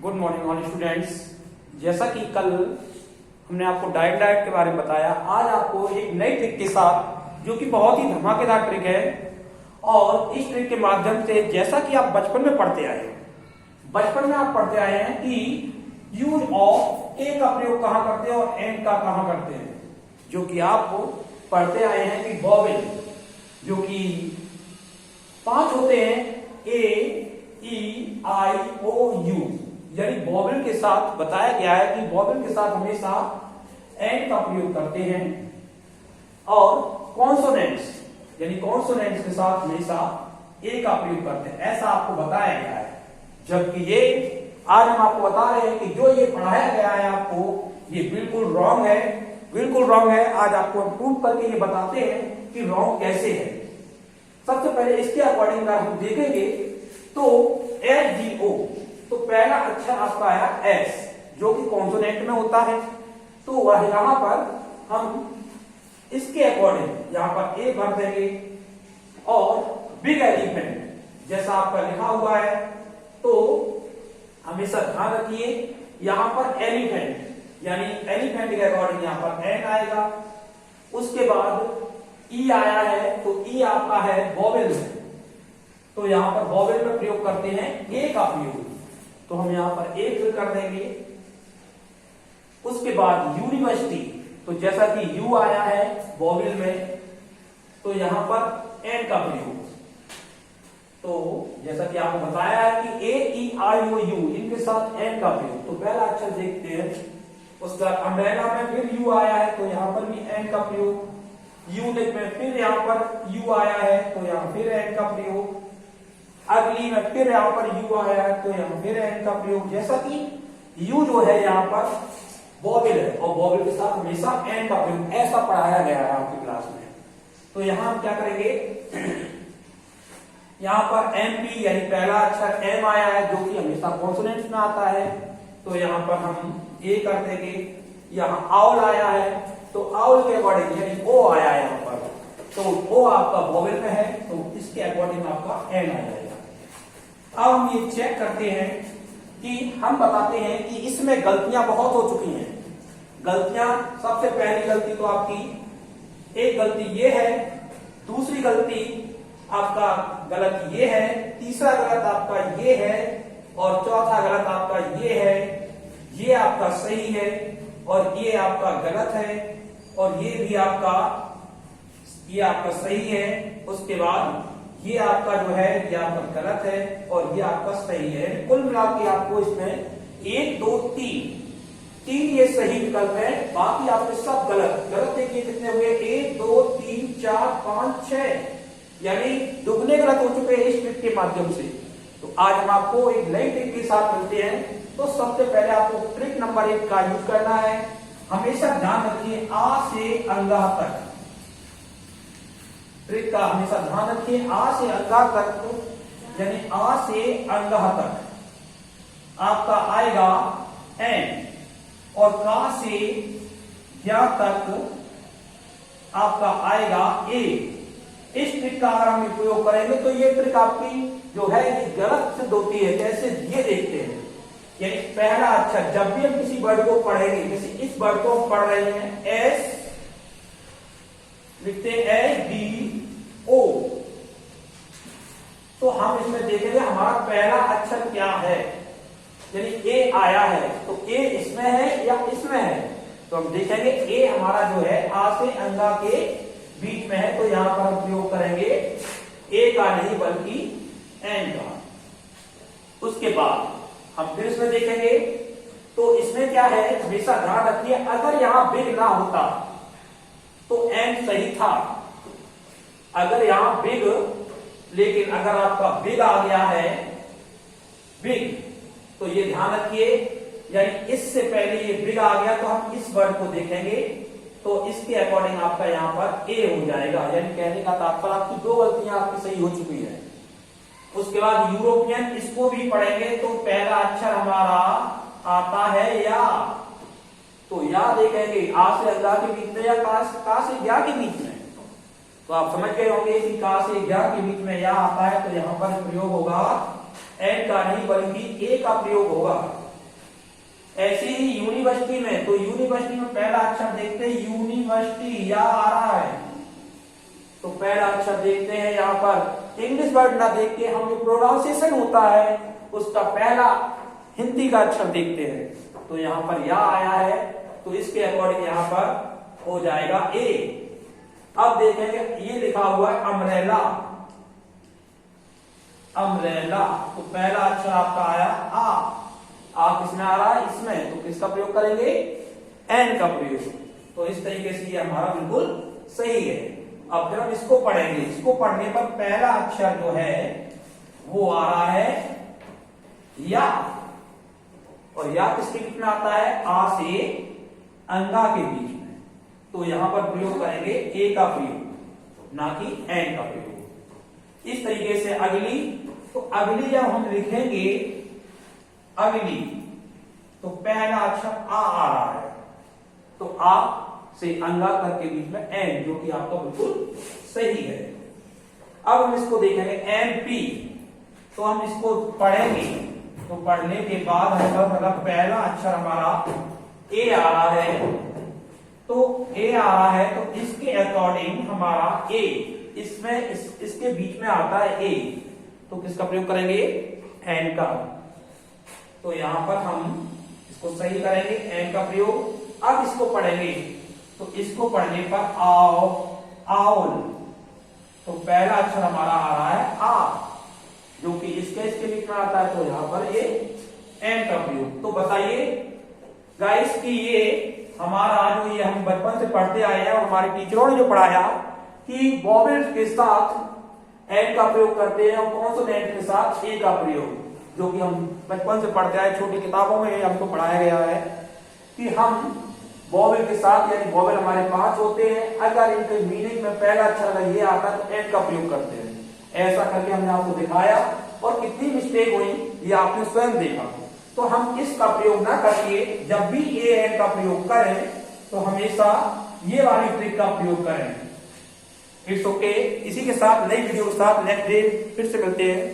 Good morning all students. जैसा कि कल हमने आपको डायरेक्ट के बारे में बताया, आज आपको एक नई ट्रिक के साथ जो कि बहुत ही धमाकेदार ट्रिक है। और इस ट्रिक के माध्यम से जैसा कि आप बचपन में पढ़ते आए हैं, बचपन में आप पढ़ते आए हैं कि यूज ऑफ ए का प्रयोग कहां करते हैं और एंड का कहां करते हैं, जो कि आप पढ़ते आए हैं कि वॉवेल जो कि 5 होते हैं, ए ई आई ओ यू, यानी वॉवेल के साथ बताया गया है कि वॉवेल के साथ हमेशा एंड का प्रयोग करते हैं और कॉन्सोनेंट्स यानी कॉन्सोनेंट्स के साथ हमेशा ए का प्रयोग करते हैं, ऐसा आपको बताया गया है। जबकि ये आज हम आपको बता रहे हैं कि जो ये पढ़ाया गया है आपको, ये बिल्कुल रॉन्ग है, बिल्कुल रॉन्ग है। आज आपको हम प्रूव करके ये बताते हैं कि रॉन्ग कैसे है। सबसे पहले इसके अकॉर्डिंग अगर हम देखेंगे तो एस डी ओ, तो पहला अक्षर आपका आया एस, जो कि कॉन्सोनेंट में होता है। तो वह यहां पर हम इसके अकॉर्डिंग यहां पर ए भर देंगे और बिग एलिफेंट जैसा आपका लिखा हुआ है, तो हमेशा ध्यान रखिए यहां पर एलिफेंट यानी एलिफेंट के अकॉर्डिंग यहां पर एन आएगा। उसके बाद ई आया है, तो ई आपका है वॉवेल में, तो यहां पर वॉवेल में प्रयोग करते हैं ए का प्रयोग, तो हम यहां पर ए फिल कर देंगे। उसके बाद यूनिवर्सिटी, तो जैसा कि यू आया है वॉवेल में, तो यहां पर एन का प्रयोग। तो जैसा कि आपको बताया है कि ए ई आई ओ यू, इनके साथ एन का प्रयोग। तो पहला अक्षर देखते हैं, उसका अम्ब्रेला में फिर यू आया है, तो यहां पर भी एन का प्रयोग। यूनिट में फिर यहां पर यू आया है, तो यहां फिर एन का प्रयोग। अगली में फिर यहां पर यू आया है, तो यहां फिर एन का प्रयोग। जैसा कि यू जो है यहां पर वॉवेल है और वॉवेल के साथ हमेशा एन का प्रयोग, ऐसा पढ़ाया गया है आपकी क्लास में। तो यहां हम क्या करेंगे, यहां पर एम पी यानी पहला अक्षर एम आया है, जो कि हमेशा कॉन्सोनेंट्स में आता है, तो यहां पर हम ए कर देंगे। यहां आउल आया है, तो आउल के अकॉर्डिंग यानी ओ आया है यहां पर, तो ओ आपका वॉवेल में है, तो इसके अकॉर्डिंग आपका एन आ जाएगा। अब हम ये चेक करते हैं कि हम बताते हैं कि इसमें गलतियां बहुत हो चुकी हैं। गलतियां, सबसे पहली गलती तो आपकी एक गलती ये है, दूसरी गलती आपका गलत ये है, तीसरा गलत आपका ये है और चौथा गलत आपका ये है। ये आपका सही है और ये आपका गलत है और ये भी आपका सही है। उसके बाद ये आपका जो है ये आपका गलत है और ये आपका सही है। कुल मिला के आपको इसमें 1 2 3 ये सही विकल्प है, बाकी आपके सब गलत। गलत देखिए कितने हुए, 1 2 3 4 5 6, यानी दुगने गलत हो चुके हैं इस ट्रिक के माध्यम से। तो आज हम आपको एक नई ट्रिक के साथ मिलते हैं। तो सबसे पहले आपको ट्रिक नंबर 1 का यूज करना है। हमेशा ध्यान रखिए आ से अंगाह तक, ट्रिक का हमेशा ध्यान रखिए। आ से अंगाह तक यानी आ से अंगाह तक आपका आएगा एन और का से या तक आपका आएगा ए। इस ट्रिक का अगर हम उपयोग करेंगे तो ये ट्रिक आपकी जो है ये गलत सिद्ध होती है। जैसे ये देखते हैं, यानी पहला अक्षर जब भी हम किसी वर्ड को पढ़ेंगे, जैसे इस वर्ड को हम पढ़ रहे हैं एस, लिखते हैं एस डी ओ, तो हम इसमें देखेंगे हमारा पहला अक्षर क्या है, यानी ए आया है, तो ए इसमें है या इसमें है, तो हम देखेंगे ए हमारा जो है आ से अंगा के बीच में है, तो यहां पर हम प्रयोग करेंगे ए का नहीं बल्कि एन का। उसके बाद हम फिर इसमें देखेंगे, तो इसमें क्या है, हमेशा ध्यान रखिए अगर यहां बिग ना होता तो एन सही था। अगर यहां बिग, लेकिन अगर आपका बिग आ गया है बिग, तो ये ध्यान रखिए यानी इससे पहले ये बिग आ गया, तो हम इस वर्ड को देखेंगे तो इसके अकॉर्डिंग आपका यहां पर ए हो जाएगा। यानी कहने का तात्पर्य आपकी 2 गलतियां आपकी सही हो चुकी है। उसके बाद यूरोपियन, इसको भी पढ़ेंगे तो पहला अक्षर हमारा आता है या, तो या देखेंगे आ से अल्लाह के बीच में या का से या के बीच में, तो आप समझ गए होंगे कि का से या के बीच में या आता है, तो यहां पर प्रयोग होगा एन का नहीं बल्कि ए का प्रयोग होगा। ऐसे ही यूनिवर्सिटी में, तो यूनिवर्सिटी में पहला अक्षर देखते हैं, यूनिवर्सिटी या आ रहा है, तो पहला अक्षर देखते हैं यहाँ पर। इंग्लिश वर्ड ना देख के हम जो प्रोनाउंसिएशन होता है उसका पहला हिंदी का अक्षर देखते हैं। तो यहाँ पर या आया है, तो इसके अकॉर्डिंग यहाँ पर हो जाएगा ए। अब देखेंगे ये लिखा हुआ है अम्ब्रेला, अम्ब्रेला, तो पहला अक्षर आपका आया आ किसमें आ रहा है, इसमें, तो किसका प्रयोग करेंगे, एन का प्रयोग। तो इस तरीके से ये हमारा बिल्कुल सही है। अब फिर हम इसको पढ़ेंगे। इसको पढ़ने पर पहला अक्षर जो है वो आ रहा है या, और या किसके बीच में आता है, आ से अंगा के बीच में। तो यहां पर प्रयोग करेंगे ए का प्रयोग, ना कि एन का प्रयोग। इस तरीके से अगली, तो अगली जब हम लिखेंगे अगली, तो पहला अक्षर आ रहा है, तो आ से अंगा तक के बीच में एन, जो कि आपका बिल्कुल सही है। अब हम इसको देखेंगे एमपी, तो हम इसको पढ़ेंगे, तो पढ़ने के बाद मतलब पहला अक्षर हमारा ए आ रहा है, तो ए आ रहा है, तो इसके अकॉर्डिंग हमारा ए, इसमें इसके बीच में आता है ए, तो किसका प्रयोग करेंगे, एन का। तो यहां पर हम इसको सही करेंगे, एन का प्रयोग। अब इसको पढ़ेंगे, तो इसको पढ़ने पर आओ, आउल, तो पहला अक्षर हमारा आ रहा है आ, जो कि इसके बीच में आता है, तो यहां पर ये एन का प्रयोग। तो बताइए गाइस कि ये हमारा जो ये हम बचपन से पढ़ते आए हैं और हमारे टीचरों ने जो पढ़ाया कि वॉवेल्स के साथ एन का प्रयोग करते हैं और कॉन्सोनेंट के साथ ए का प्रयोग, जो कि हम बचपन से पढ़ते आए, छोटी किताबों में हमको पढ़ाया गया है कि हम वॉवेल के साथ, यानी वॉवेल हमारे 5 होते हैं, अगर इनके मीनिंग में पहला अक्षर अगर ये आता है तो एन का प्रयोग करते हैं। ऐसा करके हमने आपको दिखाया और कितनी मिस्टेक हुई ये आपने स्वयं देखा। तो हम इसका प्रयोग ना करके जब भी ए एन का प्रयोग करें तो हमेशा ये वाली ट्रिक का प्रयोग करें। It's okay. इसी के साथ नई वीडियो के साथ नेक्स्ट डे फिर से मिलते हैं।